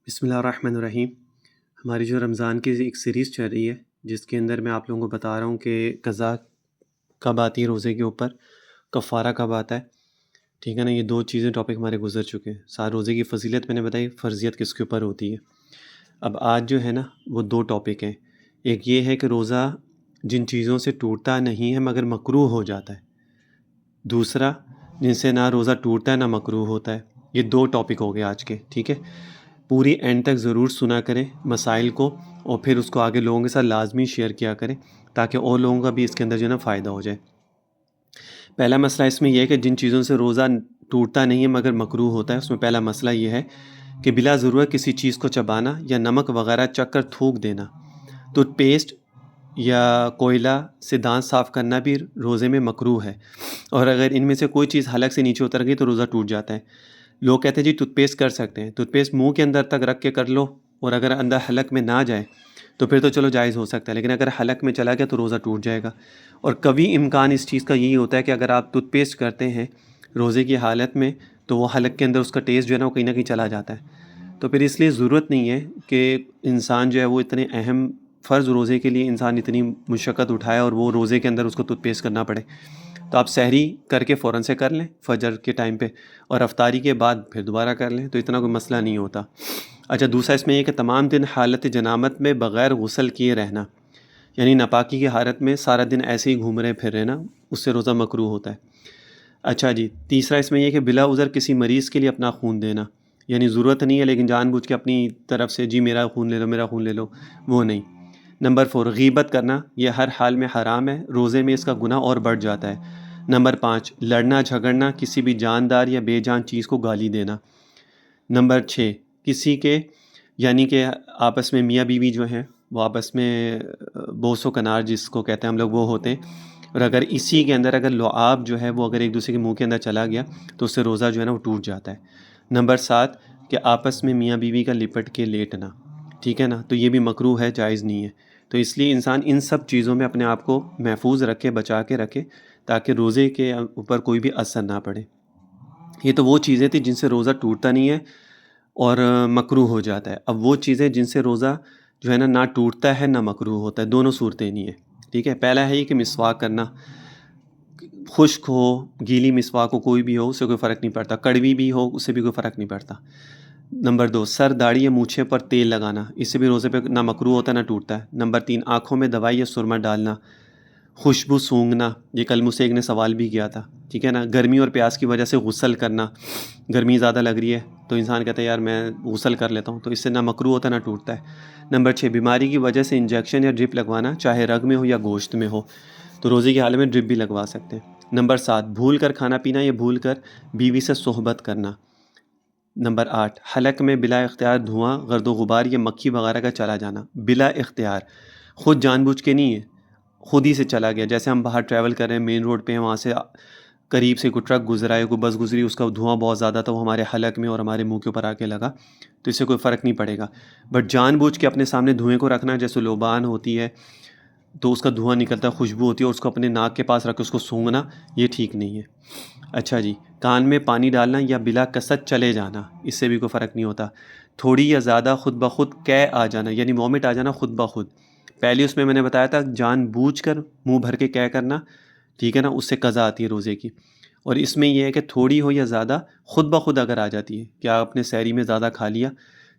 بسم اللہ الرحمن الرحیم۔ ہماری جو رمضان کی ایک سیریز چل رہی ہے جس کے اندر میں آپ لوگوں کو بتا رہا ہوں کہ قضا کب آتی ہے روزے کے اوپر، کفارہ کب آتا ہے، ٹھیک ہے نا۔ یہ دو چیزیں ٹاپک ہمارے گزر چکے ہیں۔ سارے روزے کی فضیلت میں نے بتائی، فرضیت کس کے اوپر ہوتی ہے۔ اب آج جو ہے نا وہ دو ٹاپک ہیں۔ ایک یہ ہے کہ روزہ جن چیزوں سے ٹوٹتا نہیں ہے مگر مکروہ ہو جاتا ہے، دوسرا جن سے نہ روزہ ٹوٹتا ہے نہ مکروہ ہوتا ہے۔ یہ دو ٹاپک ہو گئے آج کے، ٹھیک ہے۔ پوری اینڈ تک ضرور سنا کریں مسائل کو، اور پھر اس کو آگے لوگوں کے ساتھ لازمی شیئر کیا کریں تاکہ اور لوگوں کا بھی اس کے اندر جو ہے نا فائدہ ہو جائے۔ پہلا مسئلہ اس میں یہ ہے کہ جن چیزوں سے روزہ ٹوٹتا نہیں ہے مگر مکروہ ہوتا ہے، اس میں پہلا مسئلہ یہ ہے کہ بلا ضرورت کسی چیز کو چبانا یا نمک وغیرہ چکھ کر تھوک دینا۔ ٹوتھ پیسٹ یا کوئلہ سے دانت صاف کرنا بھی روزے میں مکروہ ہے، اور اگر ان میں سے کوئی چیز حلق سے نیچے اتر گئی تو روزہ ٹوٹ جاتا ہے۔ لوگ کہتے ہیں جی ٹوتھ پیسٹ کر سکتے ہیں، ٹوتھ پیسٹ منہ کے اندر تک رکھ کے کر لو، اور اگر اندر حلق میں نہ جائے تو پھر تو چلو جائز ہو سکتا ہے، لیکن اگر حلق میں چلا گیا تو روزہ ٹوٹ جائے گا۔ اور کبھی امکان اس چیز کا یہی ہوتا ہے کہ اگر آپ ٹوتھ پیسٹ کرتے ہیں روزے کی حالت میں تو وہ حلق کے اندر اس کا ٹیسٹ جو ہے نا وہ کہیں نہ کہیں چلا جاتا ہے، تو پھر اس لیے ضرورت نہیں ہے کہ انسان جو ہے وہ اتنے اہم فرض روزے کے لیے انسان اتنی مشقت اٹھائے اور وہ روزے کے اندر اس کو ٹوتھ پیسٹ کرنا پڑے۔ تو آپ سحری کر کے فوراً سے کر لیں فجر کے ٹائم پہ، اور افطاری کے بعد پھر دوبارہ کر لیں، تو اتنا کوئی مسئلہ نہیں ہوتا۔ اچھا، دوسرا اس میں یہ کہ تمام دن حالت جنابت میں بغیر غسل کیے رہنا، یعنی ناپاکی کی حالت میں سارا دن ایسے ہی گھوم رہے پھر رہے نا، اس سے روزہ مکروہ ہوتا ہے۔ اچھا جی، تیسرا اس میں یہ کہ بلا عذر کسی مریض کے لیے اپنا خون دینا، یعنی ضرورت نہیں ہے لیکن جان بوجھ کے اپنی طرف سے جی میرا خون لے لو میرا خون لے لو، وہ نہیں۔ نمبر 4، غیبت کرنا، یہ ہر حال میں حرام ہے، روزے میں اس کا گناہ اور بڑھ جاتا ہے۔ نمبر 5، لڑنا جھگڑنا، کسی بھی جاندار یا بے جان چیز کو گالی دینا۔ نمبر 6، کسی کے یعنی کہ آپس میں میاں بیوی جو ہیں وہ آپس میں بوس و کنار جس کو کہتے ہیں ہم لوگ وہ ہوتے ہیں، اور اگر اسی کے اندر اگر لعاب جو ہے وہ اگر ایک دوسرے کے منہ کے اندر چلا گیا تو اس سے روزہ جو ہے نا وہ ٹوٹ جاتا ہے۔ نمبر 7، کہ آپس میں میاں بیوی کا لپٹ کے لیٹنا، ٹھیک ہے نا، تو یہ بھی مکروہ ہے، جائز نہیں ہے۔ تو اس لیے انسان ان سب چیزوں میں اپنے آپ کو محفوظ رکھے، بچا کے رکھے، تاکہ روزے کے اوپر کوئی بھی اثر نہ پڑے۔ یہ تو وہ چیزیں تھیں جن سے روزہ ٹوٹتا نہیں ہے اور مکروہ ہو جاتا ہے۔ اب وہ چیزیں جن سے روزہ جو ہے نا نہ ٹوٹتا ہے نہ مکروہ ہوتا ہے، دونوں صورتیں نہیں ہیں، ٹھیک ہے۔ پہلا ہے یہ کہ مسواک کرنا، خشک ہو گیلی مسواک ہو کوئی بھی ہو اس سے کوئی فرق نہیں پڑتا، کڑوی بھی ہو اس سے بھی کوئی فرق نہیں پڑتا۔ نمبر 2، سر داڑھی یا مونچھے پر تیل لگانا، اس سے بھی روزے پہ نہ مکروہ ہوتا ہے نہ ٹوٹتا ہے۔ نمبر 3، آنکھوں میں دوائی یا سرما ڈالنا، خوشبو سونگھنا، یہ کل مجھ سے ایک نے سوال بھی کیا تھا، ٹھیک ہے نا۔ گرمی اور پیاس کی وجہ سے غسل کرنا، گرمی زیادہ لگ رہی ہے تو انسان کہتا ہے یار میں غسل کر لیتا ہوں، تو اس سے نہ مکروہ ہوتا ہے نہ ٹوٹتا ہے۔ نمبر 6، بیماری کی وجہ سے انجیکشن یا ڈرپ لگوانا، چاہے رگ میں ہو یا گوشت میں ہو، تو روزے کی حالت میں ڈرپ بھی لگوا سکتے ہیں۔ نمبر 7، بھول کر کھانا پینا یا بھول کر بیوی سے صحبت کرنا۔ نمبر 8، حلق میں بلا اختیار دھواں، گرد و غبار یا مکھی وغیرہ کا چلا جانا، بلا اختیار، خود جان بوجھ کے نہیں ہے، خود ہی سے چلا گیا۔ جیسے ہم باہر ٹریول کر رہے ہیں مین روڈ پہ ہیں، وہاں سے قریب سے کوئی ٹرک گزرا ہے کوئی بس گزری، اس کا دھواں بہت زیادہ تھا، وہ ہمارے حلق میں اور ہمارے منہ کے اوپر آ کے لگا، تو اس سے کوئی فرق نہیں پڑے گا۔ بٹ جان بوجھ کے اپنے سامنے دھوئیں کو رکھنا، جیسے لوبان ہوتی ہے تو اس کا دھواں نکلتا ہے، خوشبو ہوتی ہے، اور اس کو اپنے ناک کے پاس رکھ کے اس کو سونگھنا، یہ ٹھیک نہیں ہے۔ اچھا جی، کان میں پانی ڈالنا یا بلا قصد چلے جانا، اس سے بھی کوئی فرق نہیں ہوتا۔ تھوڑی یا زیادہ خود بخود قے آ جانا، یعنی وامٹ آ جانا خود بخود، پہلے اس میں نے بتایا تھا جان بوجھ کر منہ بھر کے قے کرنا، ٹھیک ہے نا، اس سے قضا آتی ہے روزے کی۔ اور اس میں یہ ہے کہ تھوڑی ہو یا زیادہ خود بخود اگر آ جاتی ہے کہ آپ نے سحری میں زیادہ کھا لیا،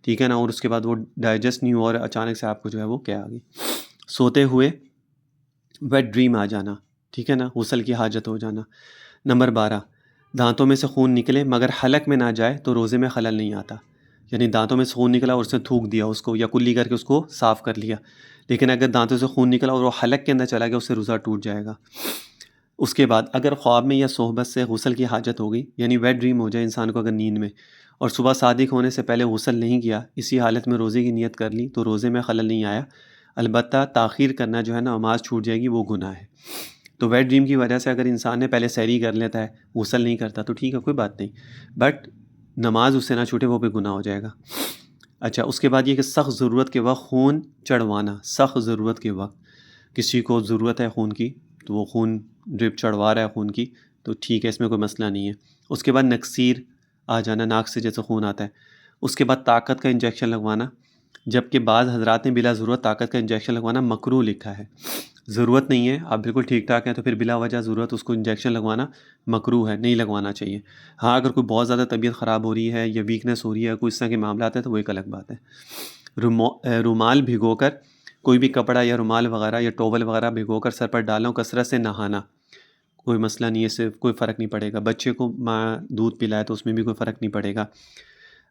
ٹھیک ہے نا، اور اس کے بعد وہ ڈائجسٹ نہیں ہوا اور اچانک سے آپ کو جو ہے وہ قے آ گئی۔ سوتے ہوئے ویٹ ڈریم آ جانا، ٹھیک ہے نا، غسل کی حاجت ہو جانا۔ نمبر 12، دانتوں میں سے خون نکلے مگر حلق میں نہ جائے تو روزے میں خلل نہیں آتا، یعنی دانتوں میں سے خون نکلا اور اس نے تھوک دیا اس کو یا کلی کر کے اس کو صاف کر لیا، لیکن اگر دانتوں سے خون نکلا اور وہ حلق کے اندر چلا گیا اس سے روزہ ٹوٹ جائے گا۔ اس کے بعد اگر خواب میں یا صحبت سے غسل کی حاجت ہو گئی، یعنی ویٹ ڈریم ہو جائے انسان کو اگر نیند میں، اور صبح صادق ہونے سے پہلے غسل نہیں کیا، اسی حالت میں روزے کی نیت کر لی تو روزے میں خلل نہیں آیا، البتہ تاخیر کرنا جو ہے نا نماز چھوٹ جائے گی، وہ گناہ ہے۔ تو ویٹ ڈریم کی وجہ سے اگر انسان نے پہلے سحری کر لیتا ہے غسل نہیں کرتا تو ٹھیک ہے کوئی بات نہیں، بٹ نماز اس سے نہ چھوٹے، وہ بھی گناہ ہو جائے گا۔ اچھا، اس کے بعد یہ کہ سخت ضرورت کے وقت خون چڑھوانا، سخت ضرورت کے وقت کسی کو ضرورت ہے خون کی تو وہ خون ڈرپ چڑھوا رہا ہے خون کی تو ٹھیک ہے، اس میں کوئی مسئلہ نہیں ہے۔ اس کے بعد نکسیر آ جانا، ناک سے جیسے خون آتا ہے، اس کے بعد طاقت کا انجیکشن لگوانا، جبکہ بعض حضرات نے بلا ضرورت طاقت کا انجیکشن لگوانا مکروہ لکھا ہے۔ ضرورت نہیں ہے، آپ بالکل ٹھیک ٹھاک ہیں تو پھر بلا وجہ ضرورت اس کو انجیکشن لگوانا مکروہ ہے، نہیں لگوانا چاہیے۔ ہاں اگر کوئی بہت زیادہ طبیعت خراب ہو رہی ہے یا ویکنس ہو رہی ہے، کوئی اس طرح کے معاملات ہیں تو وہ ایک الگ بات ہے۔ رومال بھگو کر، کوئی بھی کپڑا یا رومال وغیرہ یا ٹاول وغیرہ بھگو کر سر پر ڈالنا، کثرت سے نہانا، کوئی مسئلہ نہیں ہے، اس سے کوئی فرق نہیں پڑے گا۔ بچے کو ماں دودھ پلائے تو اس میں بھی کوئی فرق نہیں پڑے گا۔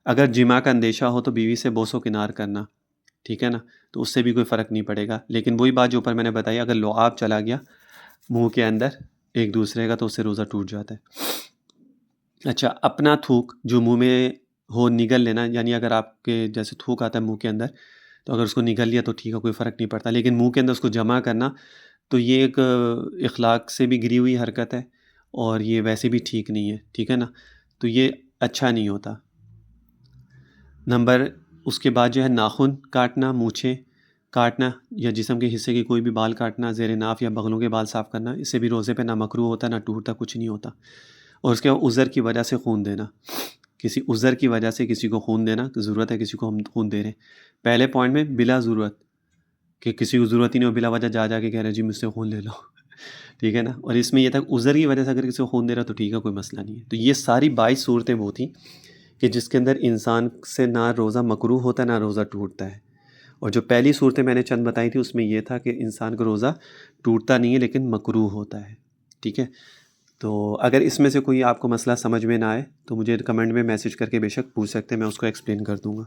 اگر جماع کا اندیشہ ہو تو بیوی سے بوس و کنار کرنا، ٹھیک ہے نا، تو اس سے بھی کوئی فرق نہیں پڑے گا۔ لیکن وہی بات جو اوپر میں نے بتائی، اگر لعاب چلا گیا منہ کے اندر ایک دوسرے کا تو اس سے روزہ ٹوٹ جاتا ہے۔ اچھا، اپنا تھوک جو منہ میں ہو نگل لینا، یعنی اگر آپ کے جیسے تھوک آتا ہے منہ کے اندر تو اگر اس کو نگل لیا تو ٹھیک ہے، کوئی فرق نہیں پڑتا، لیکن منہ کے اندر اس کو جمع کرنا تو یہ ایک اخلاق سے بھی گری ہوئی حرکت ہے اور یہ ویسے بھی ٹھیک نہیں ہے، ٹھیک ہے نا، تو یہ اچھا نہیں ہوتا۔ اس کے بعد جو ہے ناخن کاٹنا، مونچھیں کاٹنا یا جسم کے حصے کی کوئی بھی بال کاٹنا، زیر ناف یا بغلوں کے بال صاف کرنا، اس سے بھی روزے پہ نہ مکروہ ہوتا نہ ٹوٹتا، کچھ نہیں ہوتا۔ اور اس کے بعد عذر کی وجہ سے خون دینا، کسی عذر کی وجہ سے کسی کو خون دینا، ضرورت ہے کسی کو ہم خون دے رہے ہیں، پہلے پوائنٹ میں بلا ضرورت کہ کسی کو ضرورت ہی نہیں ہو، بلا وجہ جا کے کہہ رہے جی مجھ سے خون لے لو، ٹھیک ہے نا، اور اس میں یہ تھا عذر کی وجہ سے اگر کسی کو خون دے رہا تو ٹھیک ہے، کوئی مسئلہ نہیں ہے۔ تو یہ ساری 22 صورتیں وہ تھیں کہ جس کے اندر انسان سے نہ روزہ مکروہ ہوتا ہے نہ روزہ ٹوٹتا ہے۔ اور جو پہلی صورتیں میں نے چند بتائی تھی اس میں یہ تھا کہ انسان کا روزہ ٹوٹتا نہیں ہے لیکن مکروہ ہوتا ہے، ٹھیک ہے۔ تو اگر اس میں سے کوئی آپ کو مسئلہ سمجھ میں نہ آئے تو مجھے کمنٹ میں میسج کر کے بے شک پوچھ سکتے ہیں، میں اس کو ایکسپلین کر دوں گا۔